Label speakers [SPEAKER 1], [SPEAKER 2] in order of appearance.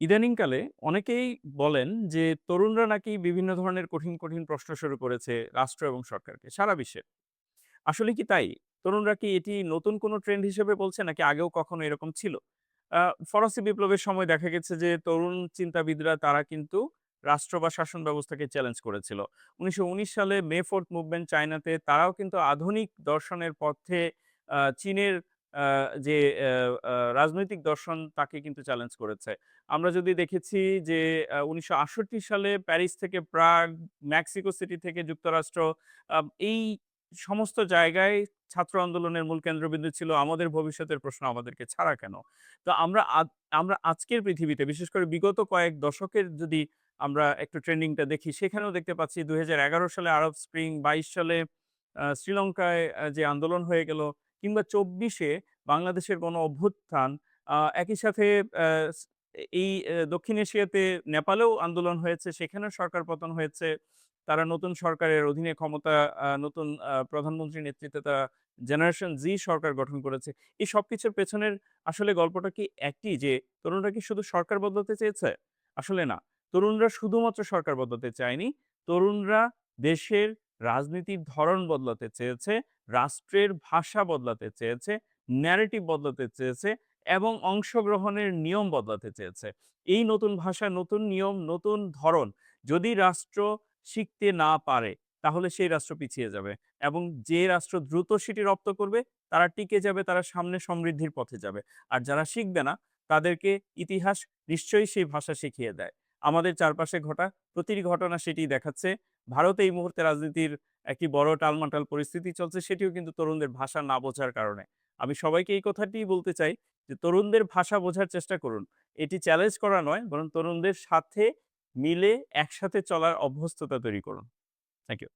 [SPEAKER 1] ইদানিংকালে অনেকেই বলেন যে তরুণরা নাকি বিভিন্ন ধরনের কঠিন প্রশ্ন শুরু করেছে রাষ্ট্র এবং সরকারকে সারা বিশ্বে। আসলে কি তাই? তরুণরা কি এটি নতুন কোনো ট্রেন্ড হিসেবে বলছে নাকি আগেও কখনো এরকম ছিল? ফরাসি বিপ্লবের সময় দেখা গেছে যে তরুণ চিন্তাবিদরা তারা কিন্তু রাষ্ট্র বা শাসন ব্যবস্থাকে চ্যালেঞ্জ করেছিল। ১৯১৯ সালে মে 4th মুভমেন্ট চায়নাতে তারাও কিন্তু আধুনিক দর্শনের পথে চীনের আ যে অ্যা আ রাজনৈতিক দর্শন তাকে কিন্তু চ্যালেঞ্জ করেছে। আমরা যদি দেখেছি যে ১৯৬৮ সালে প্যারিস থেকে প্রাগ, মেক্সিকো সিটি থেকে যুক্তরাষ্ট্র এই সমস্ত জায়গায় ছাত্র আন্দোলনের মূল কেন্দ্রবিন্দু ছিল আমাদের ভবিষ্যতের প্রশ্ন আমাদেরকে ছাড়া কেন? তো আমরা আজকের পৃথিবীতে বিশেষ করে বিগত কয়েক দশকের যদি আমরা একটু ট্রেন্ডিংটা দেখি সেখানেও দেখতে পাচ্ছি ২০১১ সালে আরব স্প্রিং, ২২ সালে শ্রীলঙ্কায় যে আন্দোলন হয়ে গেল কিংবা ২৪ এ বাংলাদেশের গণ অভ্যুত্থান একই সাথে আ স এই দক্ষিণ এশিয়াতে নেপালেও আন্দোলন হয়েছে, সেখানেও সরকার পতন হয়েছে। তারা নতুন সরকারের অধীনে ক্ষমতা নতুন প্রধানমন্ত্রীর নেতৃত্বে তারা জেনারেশন জি সরকার গঠন করেছে। এই সবকিছুর পেছনের আসলে গল্পটা কি একই যে তরুণরা কি শুধু সরকার বদলাতে চেয়েছে? আসলে না। তরুণরা শুধুমাত্র সরকার বদলাতে চায়নি। তরুণরা দেশের রাজনীতির ধরন বদলাতে চেয়েছে, রাষ্ট্রের ভাষা বদলাতে চেয়েছে, ন্যারেটিভ বদলাতে চেয়েছে এবং অংশগ্রহণের নিয়ম বদলাতে চেয়েছে। এই নতুন ভাষা, নতুন নিয়ম, নতুন ধরন যদি রাষ্ট্র শিখতে না পারে, তাহলে সেই রাষ্ট্র পিছিয়ে যাবে এবং যে রাষ্ট্র দ্রুত সেটি রপ্ত করবে, তারা টিকে যাবে, তারা সামনে সমৃদ্ধির পথে যাবে। আর যারা শিখবে না, তাদেরকে ইতিহাস নিশ্চয়ই সেই ভাষা শিখিয়ে দেয়। আমাদের চারপাশে ঘটা প্রতিটি ঘটনা সেটিই দেখাচ্ছে। ভারতে এই মুহূর্তে রাজনীতির একটি বড় টালমাটাল পরিস্থিতি চলছে, সেটিও কিন্তু তরুণদের ভাষা না বোঝার কারণে। আমি সবাইকে এই কথাটিই বলতে চাই যে, তরুণদের ভাষা বোঝার চেষ্টা করুন। এটি চ্যালেঞ্জ করা নয়, বরং তরুণদের সাথে মিলে একসাথে চলার অভ্যস্ততা তৈরি করুন। Thank you.